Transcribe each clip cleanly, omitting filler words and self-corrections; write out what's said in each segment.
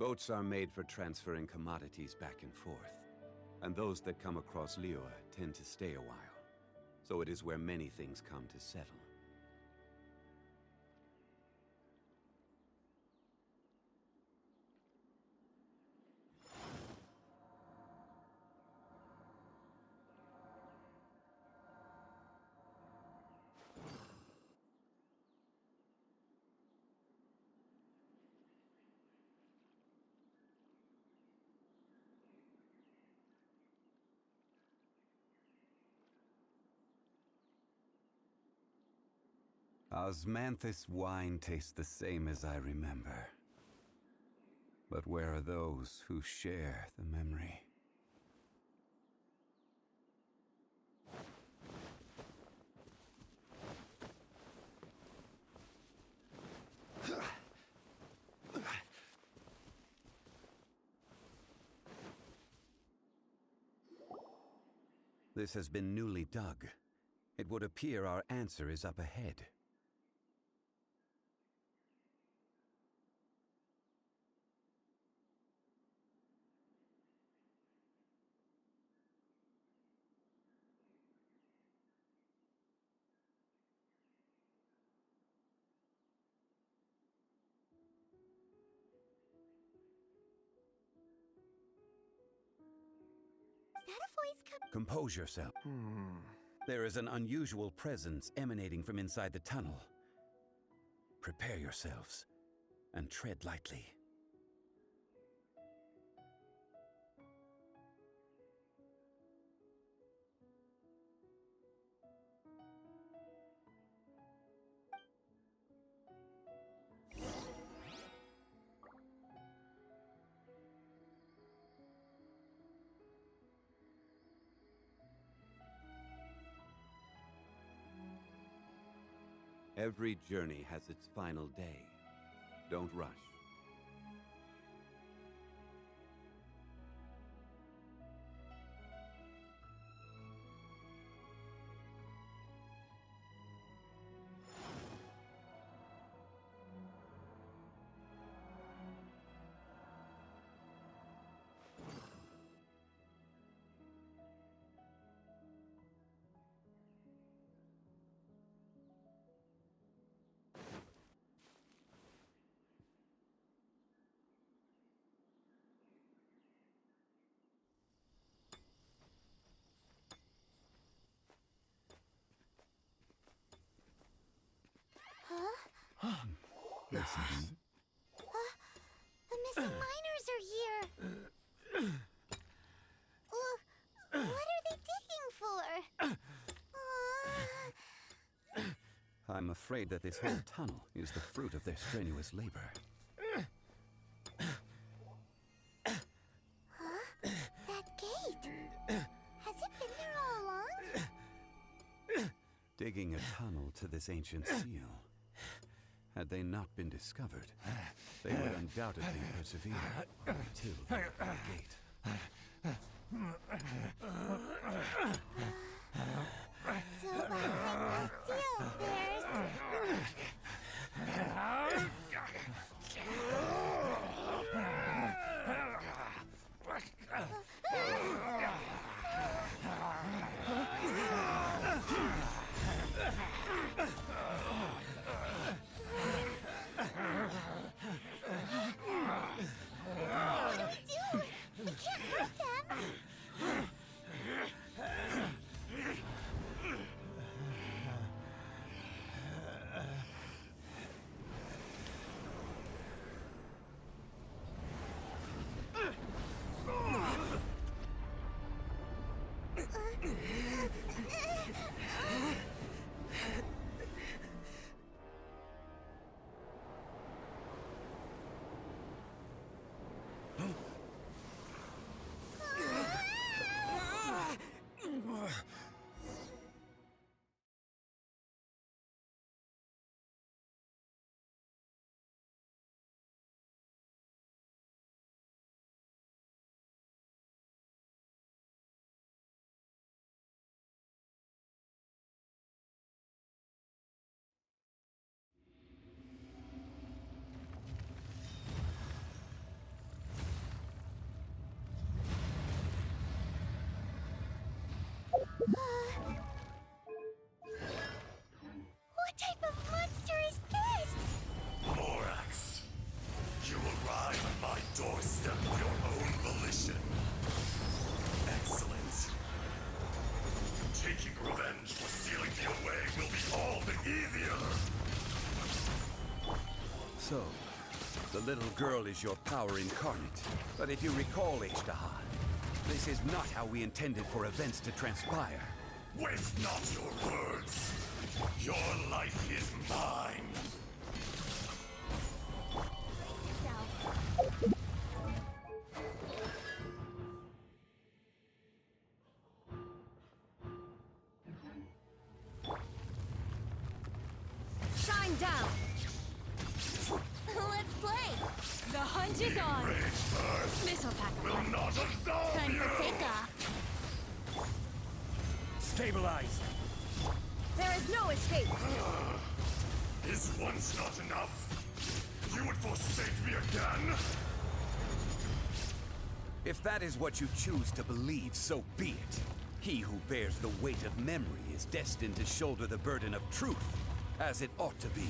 Boats are made for transferring commodities back and forth, and those that come across Liyue tend to stay a while. So it is where many things come to settle. Osmanthus wine tastes the same as I remember. But where are those who share the memory? This has been newly dug. It would appear our answer is up ahead. Is that a voice coming? Compose yourself. There is an unusual presence emanating from inside the tunnel. Prepare yourselves, and tread lightly. Every journey has its final day. Don't rush. Listen. The missing miners are here. What are they digging for? I'm afraid that this whole tunnel is the fruit of their strenuous labor. That gate. Has it been there all along? Digging a tunnel to this ancient seal. Had they not been discovered, they would undoubtedly persevere until they opened the gate. So behind the seal, there's... What do we do? We can't hurt them. for sealing me away will be all the easier. So, the little girl is your power incarnate. But if you recall, Ishtaha, this is not how we intended for events to transpire. Waste not your words. Your life is mine. Shine down! Let's play. The hunt is on! Rage birth This'll pack a will punch. not absolve Time you. for takeoff. Stabilize! There is no escape! Is once not enough? You would forsake me again? If that is what you choose to believe, so be it. He who bears the weight of memory is destined to shoulder the burden of truth, as it ought to be.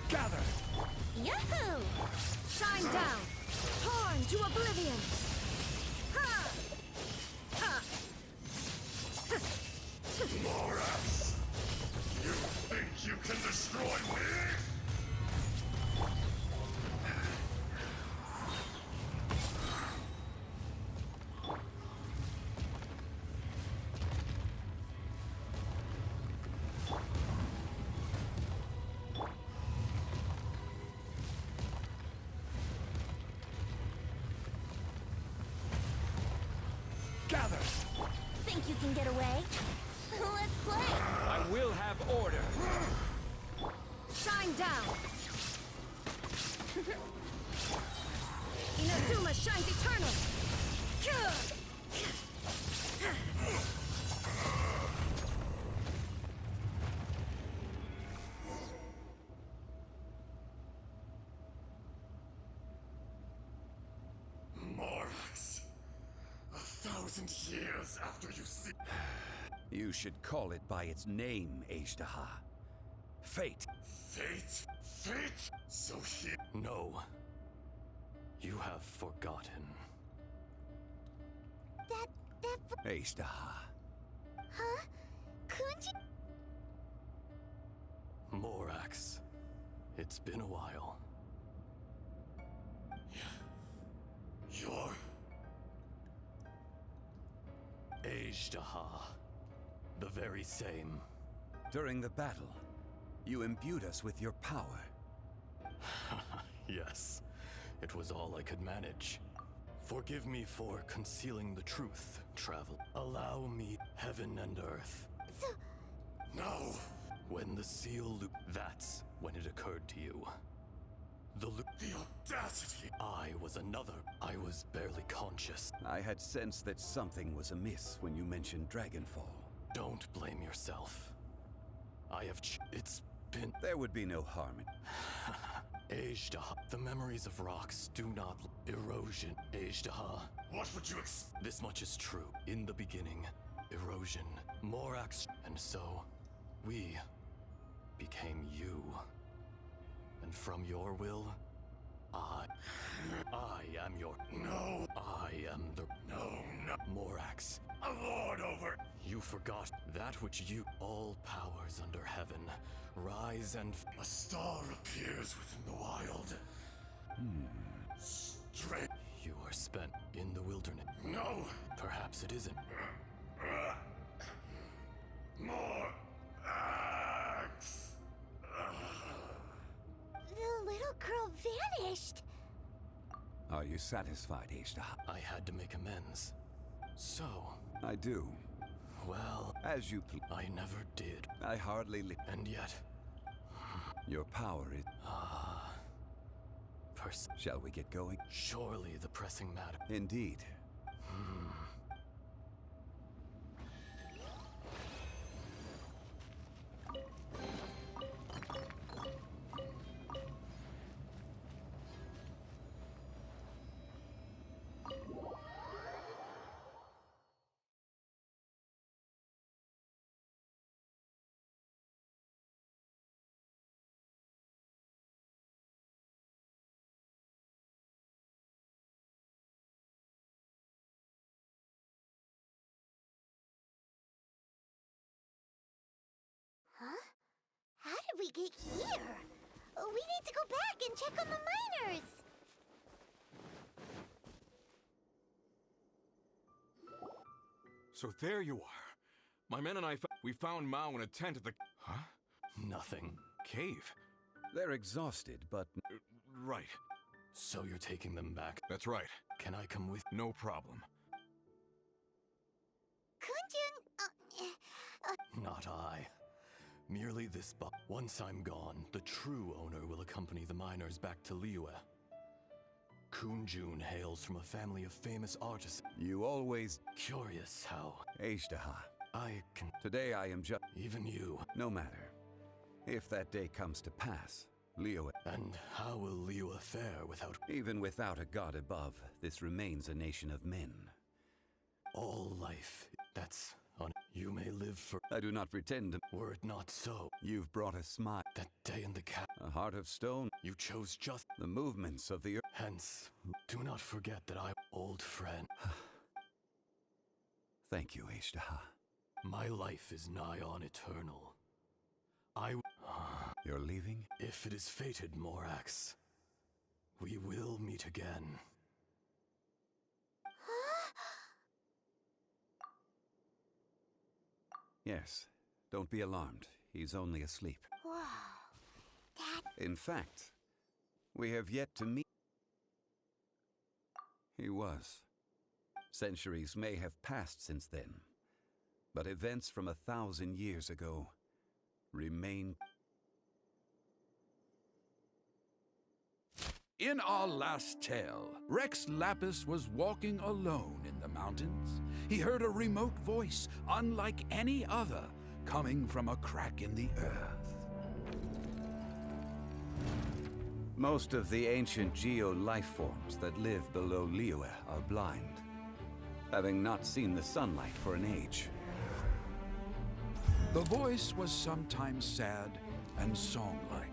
Gather! Yahoo! Shine down! Torn to oblivion! Ha! Ha! Morax! You think you can destroy me? Gather! Think you can get away? Let's play. I will have order! Shine down! Inazuma shines eternal! Morax. 1,000 years after you see. You should call it by its name, Ishtaha. Fate. Fate? Fate? So here. No. You have forgotten. That Ishtaha. huh? Kunji? Morax. It's been a while. You're. Ishtaha. The very same. During the battle, you imbued us with your power. Yes. It was all I could manage. Forgive me for concealing the truth, travel. Allow me heaven and earth. No! When the seal that's when it occurred to you. The audacity! I was another. I was barely conscious. I had sensed that something was amiss when you mentioned Dragonfall. Don't blame yourself. I have it's been There would be no harm in... Ishtaha. The memories of rocks do not erosion. Ishtaha. What would you expect? This much is true. In the beginning, erosion, Morax, and so we became you. And from your will, I am your. No! I am the No, no! Morax. A lord over! You forgot that which you, all powers under heaven, rise and. A star appears within the wild. Straight. You are spent in the wilderness. No! Perhaps it isn't. More axe! The little girl vanished. Are you satisfied, Ishtaha? I had to make amends. So, I do. well, As you please. I never did. I hardly And yet, Your power is... Shall we get going? surely the pressing matter. Indeed. How did we get here? We need to go back and check on the miners. So there you are. My men and we found Mao in a tent at the... Huh? Nothing. Cave? They're exhausted, but Right. So you're taking them back. That's right. Can I come with? No problem. Kunjun, Not I. Merely this once I'm gone, the true owner will accompany the miners back to Liyue. Kunjun hails from a family of famous artists. you always... Curious how Ashtaha. I can... Today I am just... Even you. No matter. If that day comes to pass, Liyue... And how will Liyue fare without... Even without a god above, this remains a nation of men. All life, that's on... You may live for... I do not pretend to... Were it not so, You've brought a smile, that day in the cap, a heart of stone, you chose just... the movements of the earth. Hence, do not forget that I... Old friend, Thank you, Ashtaha. my life is nigh on eternal. I... You're leaving? If it is fated, Morax, we will meet again. Yes. Don't be alarmed. He's only asleep. Whoa. That... In fact, we have yet to meet. He was. Centuries may have passed since then, but events from 1,000 years ago remain. In our last tale, Rex Lapis was walking alone in the mountains. He heard a remote voice, unlike any other, coming from a crack in the earth. Most of the ancient geo-life forms that live below Liyue are blind, having not seen the sunlight for an age. The voice was sometimes sad and song-like.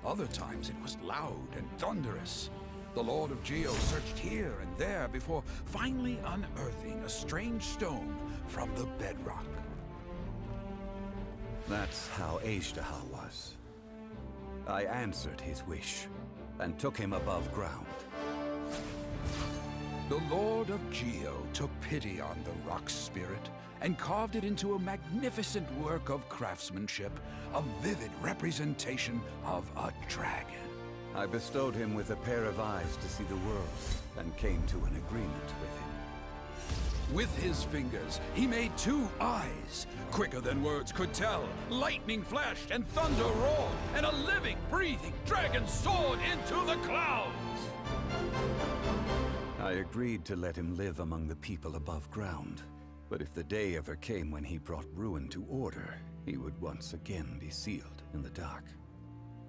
Other times it was loud and thunderous. The Lord of Geo searched here and there before finally unearthing a strange stone from the bedrock. That's how Ashtaha was. I answered his wish and took him above ground. The Lord of Geo took pity on the rock spirit and carved it into a magnificent work of craftsmanship, a vivid representation of a dragon. I bestowed him with a pair of eyes to see the world and came to an agreement with him. With his fingers, he made 2 eyes, quicker than words could tell. Lightning flashed and thunder roared, and a living, breathing dragon soared into the clouds! I agreed to let him live among the people above ground. But if the day ever came when he brought ruin to order, he would once again be sealed in the dark.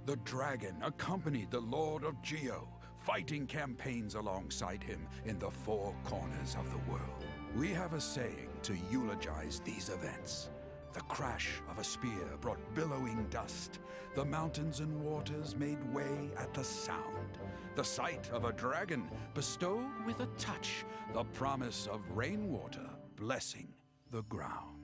The dragon accompanied the Lord of Geo, fighting campaigns alongside him in the 4 corners of the world. We have a saying to eulogize these events. The crash of a spear brought billowing dust. The mountains and waters made way at the sound. The sight of a dragon bestowed with a touch the promise of rainwater blessing the ground.